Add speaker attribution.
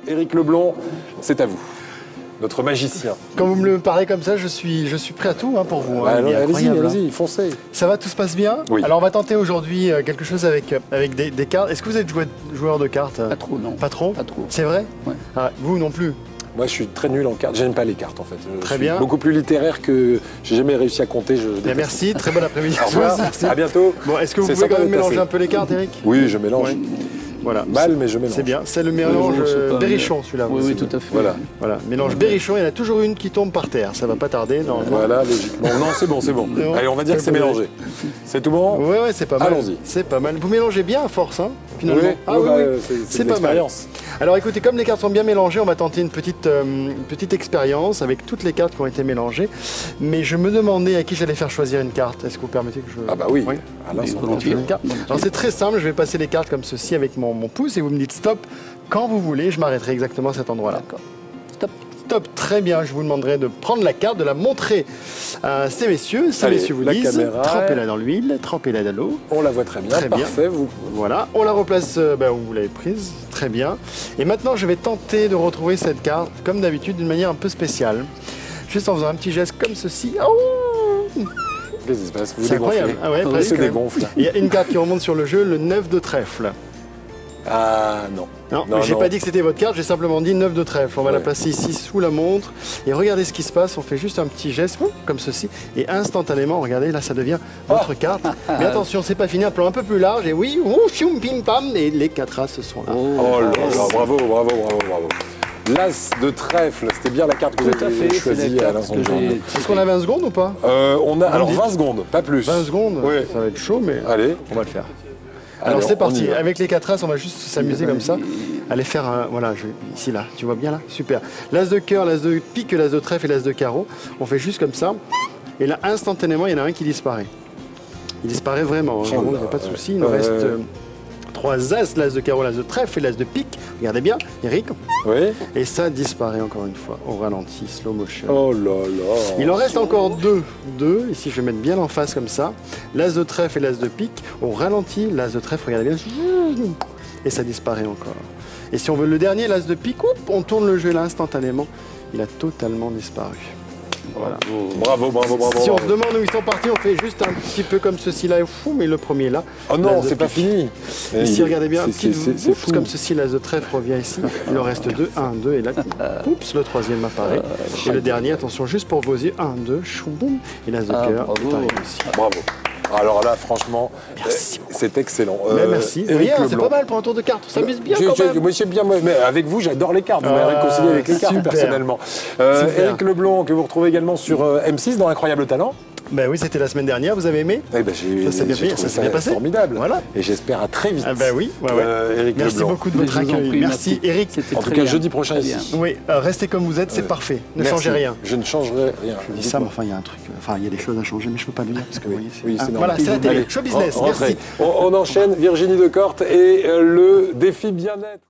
Speaker 1: Éric Leblond, c'est à vous. Notre magicien.
Speaker 2: Quand vous me parlez comme ça, je suis prêt à tout hein, pour vous.
Speaker 1: Hein, allez-y, foncez.
Speaker 2: Ça va, tout se passe bien?
Speaker 1: Oui.
Speaker 2: Alors on va tenter aujourd'hui quelque chose avec des cartes. Est-ce que vous êtes joueur de cartes?
Speaker 3: Pas trop, non.
Speaker 2: Pas trop?
Speaker 3: Pas trop.
Speaker 2: C'est vrai?
Speaker 3: Ouais.
Speaker 2: Ah, vous non plus?
Speaker 1: Moi, je suis très nul en cartes. J'aime pas les cartes, en fait.
Speaker 2: Très bien.
Speaker 1: Beaucoup plus littéraire que j'ai jamais réussi à compter.
Speaker 2: Bien, merci. Très bon après-midi.
Speaker 1: Au revoir. À bientôt.
Speaker 2: Bon, est-ce que vous
Speaker 1: C'est
Speaker 2: pouvez
Speaker 1: sympa
Speaker 2: quand même
Speaker 1: d'être
Speaker 2: mélanger
Speaker 1: passé.
Speaker 2: un peu les cartes, Eric?
Speaker 1: Oui, je mélange.
Speaker 2: Ouais. Voilà.
Speaker 1: Mal, mais je mélange.
Speaker 2: C'est bien. C'est le mélange Berrichon, celui-là.
Speaker 3: Oui, oui, tout à fait.
Speaker 1: Voilà.
Speaker 2: Mélange Berrichon, il y en a toujours une qui tombe par terre. Ça va pas tarder, normalement.
Speaker 1: Voilà, logiquement. Non, c'est bon, c'est bon.
Speaker 2: Non.
Speaker 1: Allez, on va dire que c'est mélangé. C'est tout bon?
Speaker 2: Ouais, c'est pas mal.
Speaker 1: Allons-y.
Speaker 2: C'est pas mal. Vous mélangez bien à force, hein, finalement.
Speaker 1: Oui,
Speaker 2: Ah oui,
Speaker 1: c'est
Speaker 2: pas mal.
Speaker 1: l'expérience.
Speaker 2: Alors écoutez, comme les cartes sont bien mélangées, on va tenter une petite expérience avec toutes les cartes qui ont été mélangées. Mais je me demandais à qui j'allais faire choisir une carte. Est-ce que vous permettez que je...
Speaker 1: Ah bah oui.
Speaker 2: Oui.
Speaker 3: Volontiers.
Speaker 2: Alors c'est très simple, je vais passer les cartes comme ceci avec mon pouce et vous me dites stop quand vous voulez, je m'arrêterai exactement à cet endroit-là.
Speaker 3: D'accord. Stop.
Speaker 2: Stop, très bien, je vous demanderai de prendre la carte, de la montrer à ces messieurs. Ces messieurs vous
Speaker 1: la
Speaker 2: disent,
Speaker 1: caméra.
Speaker 2: trempez-la dans l'huile, trempez-la dans l'eau.
Speaker 1: On la voit très bien.
Speaker 2: Très bien.
Speaker 1: Parfait. Vous...
Speaker 2: Voilà, on la replace où vous l'avez prise, très bien. Et maintenant, je vais tenter de retrouver cette carte, comme d'habitude, d'une manière un peu spéciale. Juste en faisant un petit geste comme ceci. Oh,
Speaker 1: qu'est-ce qui se passe? Vous
Speaker 2: c'est incroyable. Ah ouais,
Speaker 1: Vous
Speaker 2: presque,
Speaker 1: se
Speaker 2: quand même.
Speaker 1: dégonfle.
Speaker 2: Il y a une carte qui remonte sur le jeu, le 9 de trèfle.
Speaker 1: Ah non.
Speaker 2: Non, j'ai pas dit que c'était votre carte, j'ai simplement dit 9 de trèfle. On va la
Speaker 1: Ouais.
Speaker 2: placer ici sous la montre. Et regardez ce qui se passe, on fait juste un petit geste comme ceci. Et instantanément, regardez, là ça devient votre carte. Mais attention, c'est pas fini, un plan un peu plus large. Et oui, choum, pim, pam, et les 4 as sont là.
Speaker 1: Oh là là, bravo. L'as de trèfle, c'était bien la carte que vous
Speaker 3: Tout à
Speaker 1: avez
Speaker 3: fait,
Speaker 1: choisie
Speaker 3: c'est la
Speaker 1: à
Speaker 3: carte
Speaker 1: l'instant
Speaker 3: que
Speaker 1: de journée.
Speaker 2: Est-ce qu'on a 20 secondes ou pas?
Speaker 1: On a alors
Speaker 2: dites.
Speaker 1: 20 secondes, pas plus.
Speaker 2: 20 secondes.
Speaker 1: Oui.
Speaker 2: Ça va être chaud, mais
Speaker 1: Allez.
Speaker 2: on va le faire.
Speaker 1: Allez,
Speaker 2: Alors c'est
Speaker 1: on y
Speaker 2: parti,
Speaker 1: va.
Speaker 2: avec les 4 as, on va juste s'amuser comme ça. Allez faire un... Voilà, ici, là, tu vois bien là? Super. L'as de cœur, l'as de pique, l'as de trèfle et l'as de carreau. On fait juste comme ça. Et là, instantanément, il y en a un qui disparaît. Il disparaît vraiment, hein. Il n'y a pas de souci. Il nous reste 3 as, l'as de carreau, l'as de trèfle et l'as de pique. Regardez bien, Eric.
Speaker 1: Oui.
Speaker 2: Et ça disparaît encore une fois, au ralenti, slow motion.
Speaker 1: Oh là là.
Speaker 2: Il en reste encore deux. Ici, je vais mettre bien en face comme ça. L'as de trèfle et l'as de pique. On ralentit, l'as de trèfle, regardez bien. Et ça disparaît encore. Et si on veut le dernier, l'as de pique, on tourne le jeu là instantanément. Il a totalement disparu. Voilà.
Speaker 1: Bravo.
Speaker 2: Si on se demande où ils sont partis, on fait juste un petit peu comme ceci là, fou, mais le premier là.
Speaker 1: Oh non,
Speaker 2: l'as de
Speaker 1: c'est pas
Speaker 2: pique.
Speaker 1: fini.
Speaker 2: Ici, regardez bien, un petit
Speaker 1: c'est fou.
Speaker 2: comme ceci, l'as de trèfle revient ici. Il en reste 2, 1, 2, et là, oups, le troisième apparaît. Et le dernier, attention, juste pour vos yeux, 1, 2, choum, boum, et l'as de cœur
Speaker 3: bravo.
Speaker 2: est arrivé aussi.
Speaker 1: Bravo. Alors là, franchement,
Speaker 2: Merci
Speaker 1: c'est excellent.
Speaker 2: Merci.
Speaker 1: Éric
Speaker 2: Voyez, c'est
Speaker 1: Leblond.
Speaker 2: pas mal pour un tour de cartes. On s'amuse bien quand même.
Speaker 1: Moi, j'aime bien, mais avec vous, j'adore les cartes. Vous m'avez réconcilié avec les cartes,
Speaker 2: super.
Speaker 1: personnellement.
Speaker 2: Super.
Speaker 1: Éric Leblond, que vous retrouvez également sur M6 dans Incroyable Talent.
Speaker 2: Ben oui, c'était la semaine dernière, vous avez aimé?
Speaker 1: Eh ben,
Speaker 2: Ça s'est bien
Speaker 1: j'ai
Speaker 2: fait,
Speaker 1: trouvé
Speaker 2: ça s'est bien passé.
Speaker 1: formidable.
Speaker 2: Voilà.
Speaker 1: Et j'espère à très vite.
Speaker 2: Ah ben oui, ouais.
Speaker 1: Éric
Speaker 2: Merci
Speaker 1: Leblond.
Speaker 2: beaucoup de votre
Speaker 3: Je vous en
Speaker 2: accueil.
Speaker 3: prie,
Speaker 2: Merci Eric.
Speaker 3: C'était
Speaker 1: En
Speaker 3: très
Speaker 1: tout cas,
Speaker 3: bien.
Speaker 1: jeudi prochain
Speaker 3: Très
Speaker 1: ici.
Speaker 3: bien.
Speaker 2: Oui, restez comme vous êtes, c'est parfait. Ne
Speaker 1: Merci.
Speaker 2: changez rien.
Speaker 1: Je ne changerai rien.
Speaker 2: Je dis ça, mais enfin, il y a un truc, il y a des choses à changer, mais je peux pas le dire parce que vous voyez,
Speaker 1: Oui, c'est normal.
Speaker 2: voilà, c'est la télé.
Speaker 1: Allez,
Speaker 2: Show business.
Speaker 1: rentrez.
Speaker 2: Merci.
Speaker 1: On enchaîne Virginie Decorte et le défi bien-être.